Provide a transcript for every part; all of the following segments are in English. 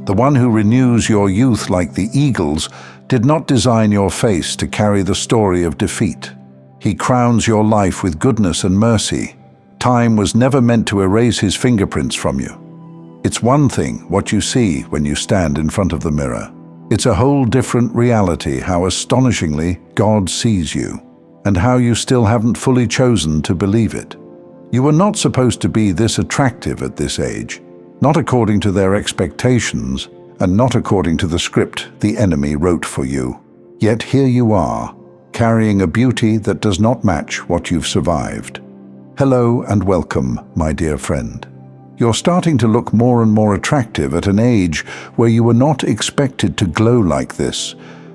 The one who renews your youth like the eagles did not design your face to carry the story of defeat. He crowns your life with goodness and mercy. Time was never meant to erase his fingerprints from you. It's one thing what you see when you stand in front of the mirror. It's a whole different reality how astonishingly God sees you, and how you still haven't fully chosen to believe it. You were not supposed to be this attractive at this age, not according to their expectations, and not according to the script the enemy wrote for you. Yet here you are, carrying a beauty that does not match what you've survived. Hello and welcome, my dear friend. You're starting to look more and more attractive at an age where you were not expected to glow like this.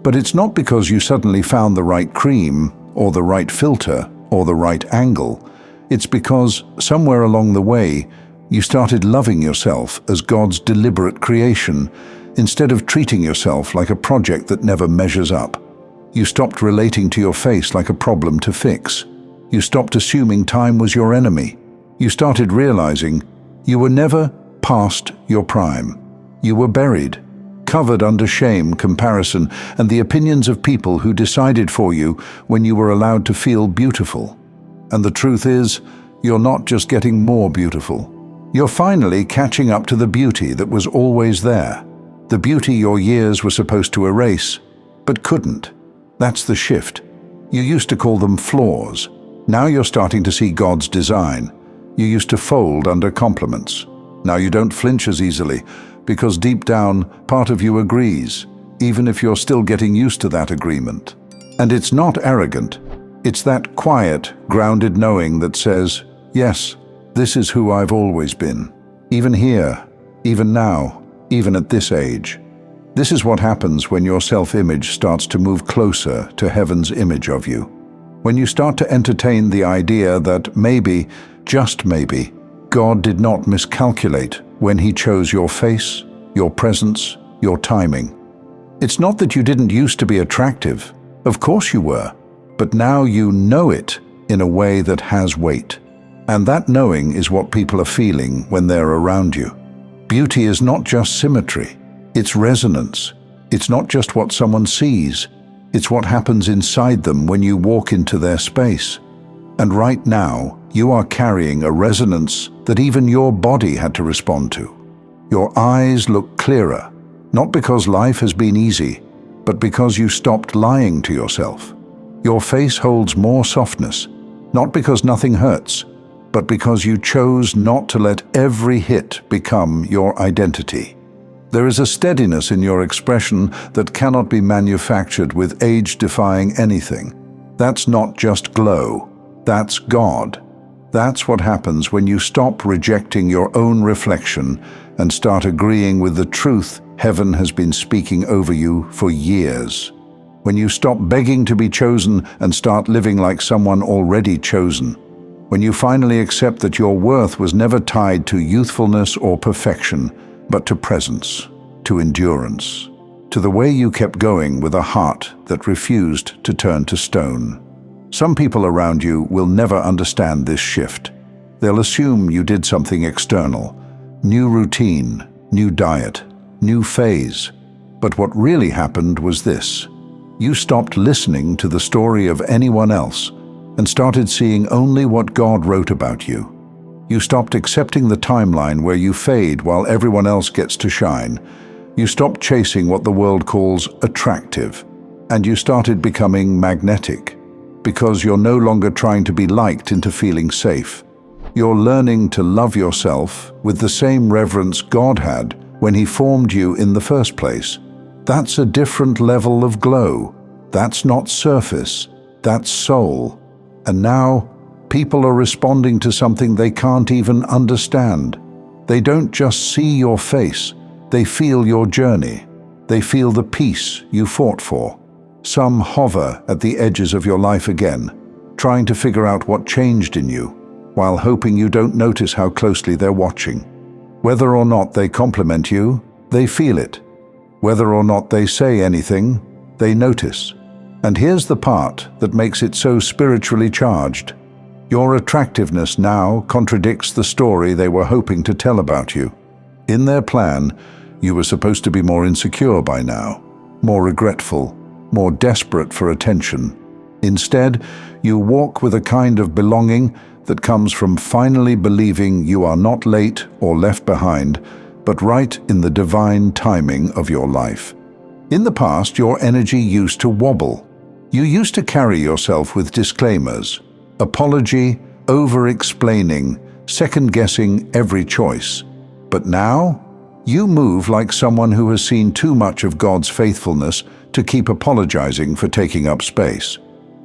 But it's not because you suddenly found the right cream, or the right filter, or the right angle. It's because somewhere along the way, you started loving yourself as God's deliberate creation, instead of treating yourself like a project that never measures up. You stopped relating to your face like a problem to fix. You stopped assuming time was your enemy. You started realizing you were never past your prime. You were buried, covered under shame, comparison, and the opinions of people who decided for you when you were allowed to feel beautiful. And the truth is, you're not just getting more beautiful. You're finally catching up to the beauty that was always there. The beauty your years were supposed to erase, but couldn't. That's the shift. You used to call them flaws. Now you're starting to see God's design. You used to fold under compliments. Now you don't flinch as easily, because deep down, part of you agrees, even if you're still getting used to that agreement. And it's not arrogant. It's that quiet, grounded knowing that says, yes, this is who I've always been. Even here, even now, even at this age. This is what happens when your self-image starts to move closer to heaven's image of you. When you start to entertain the idea that maybe, just maybe, God did not miscalculate when he chose your face, your presence, your timing. It's not that you didn't used to be attractive. Of course you were. But now you know it in a way that has weight. And that knowing is what people are feeling when they're around you. Beauty is not just symmetry. It's resonance. It's not just what someone sees. It's what happens inside them when you walk into their space. And right now, you are carrying a resonance that even your body had to respond to. Your eyes look clearer, not because life has been easy, but because you stopped lying to yourself. Your face holds more softness, not because nothing hurts, but because you chose not to let every hit become your identity. There is a steadiness in your expression that cannot be manufactured with age-defying anything. That's not just glow. That's God. That's what happens when you stop rejecting your own reflection and start agreeing with the truth heaven has been speaking over you for years. When you stop begging to be chosen and start living like someone already chosen. When you finally accept that your worth was never tied to youthfulness or perfection, but to presence, to endurance, to the way you kept going with a heart that refused to turn to stone. Some people around you will never understand this shift. They'll assume you did something external, new routine, new diet, new phase. But what really happened was this. You stopped listening to the story of anyone else and started seeing only what God wrote about you. You stopped accepting the timeline where you fade while everyone else gets to shine. You stopped chasing what the world calls attractive, and you started becoming magnetic, because you're no longer trying to be liked into feeling safe. You're learning to love yourself with the same reverence God had when He formed you in the first place. That's a different level of glow. That's not surface, that's soul. And now, people are responding to something they can't even understand. They don't just see your face, they feel your journey. They feel the peace you fought for. Some hover at the edges of your life again, trying to figure out what changed in you, while hoping you don't notice how closely they're watching. Whether or not they compliment you, they feel it. Whether or not they say anything, they notice. And here's the part that makes it so spiritually charged. Your attractiveness now contradicts the story they were hoping to tell about you. In their plan, You were supposed to be more insecure by now, more regretful, more desperate for attention. Instead, you walk with a kind of belonging that comes from finally believing you are not late or left behind, but right in the divine timing of your life. In the past, your energy used to wobble. You used to carry yourself with disclaimers, apology, over-explaining, second-guessing every choice. But now, you move like someone who has seen too much of God's faithfulness to keep apologizing for taking up space.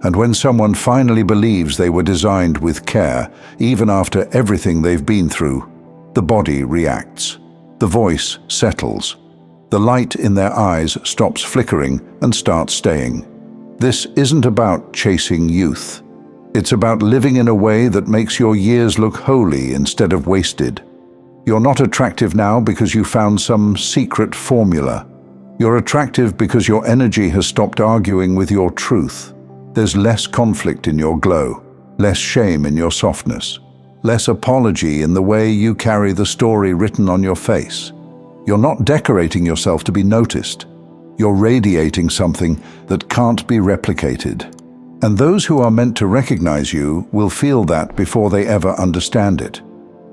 And when someone finally believes they were designed with care, even after everything they've been through, the body reacts. The voice settles. The light in their eyes stops flickering and starts staying. This isn't about chasing youth. It's about living in a way that makes your years look holy instead of wasted. You're not attractive now because you found some secret formula. You're attractive because your energy has stopped arguing with your truth. There's less conflict in your glow, less shame in your softness, less apology in the way you carry the story written on your face. You're not decorating yourself to be noticed. You're radiating something that can't be replicated. And those who are meant to recognize you will feel that before they ever understand it.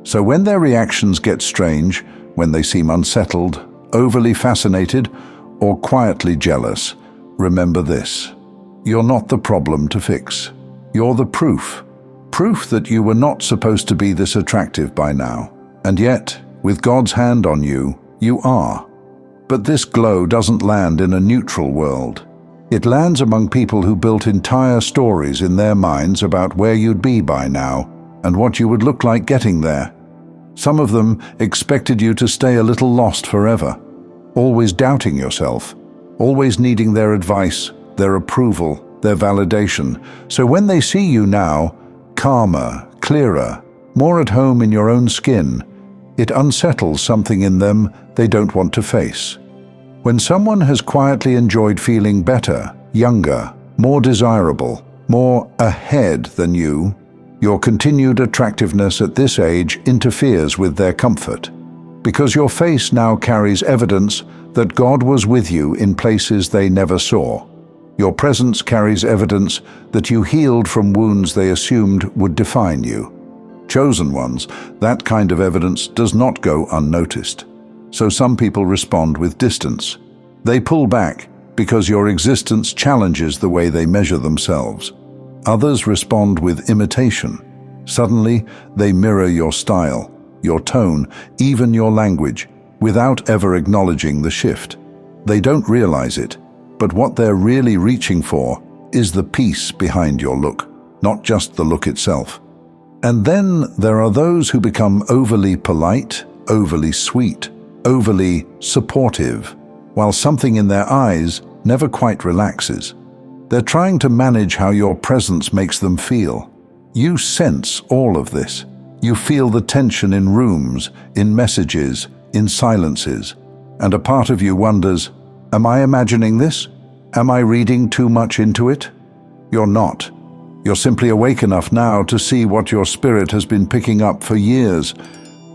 So when their reactions get strange, when they seem unsettled, overly fascinated, or quietly jealous, remember this. You're not the problem to fix. You're the proof. Proof that you were not supposed to be this attractive by now. And yet, with God's hand on you, you are. But this glow doesn't land in a neutral world. It lands among people who built entire stories in their minds about where you'd be by now and what you would look like getting there. Some of them expected you to stay a little lost forever, always doubting yourself, always needing their advice, their approval, their validation. So when they see you now, calmer, clearer, more at home in your own skin, it unsettles something in them they don't want to face. When someone has quietly enjoyed feeling better, younger, more desirable, more ahead than you, your continued attractiveness at this age interferes with their comfort. Because your face now carries evidence that God was with you in places they never saw. Your presence carries evidence that you healed from wounds they assumed would define you. Chosen ones, that kind of evidence does not go unnoticed. So some people respond with distance. They pull back because your existence challenges the way they measure themselves. Others respond with imitation. Suddenly, they mirror your style, your tone, even your language, without ever acknowledging the shift. They don't realize it, but what they're really reaching for is the peace behind your look, not just the look itself. And then there are those who become overly polite, overly sweet, overly supportive, while something in their eyes never quite relaxes. They're trying to manage how your presence makes them feel. You sense all of this. You feel the tension in rooms, in messages, in silences. And a part of you wonders, am I imagining this? Am I reading too much into it? You're not. You're simply awake enough now to see what your spirit has been picking up for years.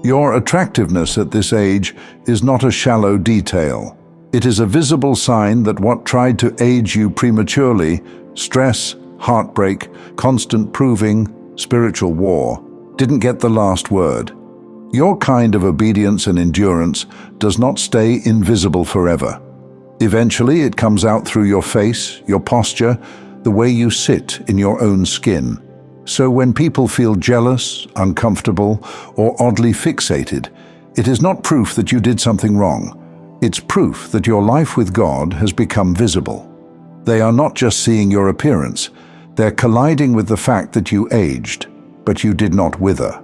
Your attractiveness at this age is not a shallow detail. It is a visible sign that what tried to age you prematurely, stress, heartbreak, constant proving, spiritual war, didn't get the last word. Your kind of obedience and endurance does not stay invisible forever. Eventually, it comes out through your face, your posture, the way you sit in your own skin. So when people feel jealous, uncomfortable, or oddly fixated, it is not proof that you did something wrong. It's proof that your life with God has become visible. They are not just seeing your appearance, they're colliding with the fact that you aged, but you did not wither.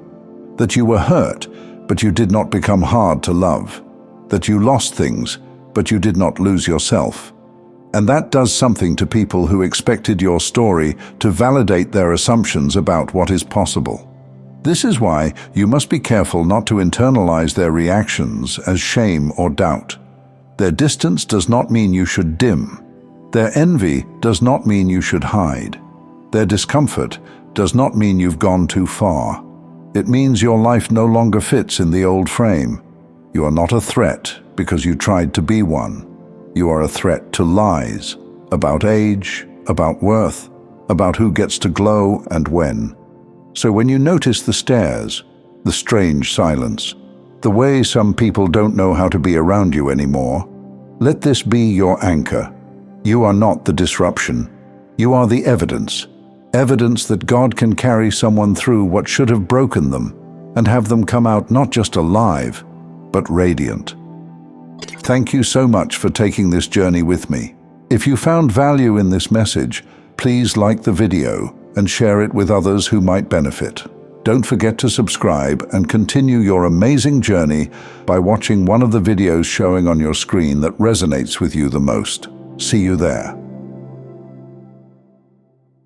That you were hurt, but you did not become hard to love. That you lost things, but you did not lose yourself. And that does something to people who expected your story to validate their assumptions about what is possible. This is why you must be careful not to internalize their reactions as shame or doubt. Their distance does not mean you should dim. Their envy does not mean you should hide. Their discomfort does not mean you've gone too far. It means your life no longer fits in the old frame. You are not a threat because you tried to be one. You are a threat to lies about age, about worth, about who gets to glow and when. So when you notice the stares, the strange silence, the way some people don't know how to be around you anymore, let this be your anchor. You are not the disruption. You are the evidence. Evidence that God can carry someone through what should have broken them and have them come out not just alive, but radiant. Thank you so much for taking this journey with me. If you found value in this message, please like the video and share it with others who might benefit. Don't forget to subscribe and continue your amazing journey by watching one of the videos showing on your screen that resonates with you the most. See you there.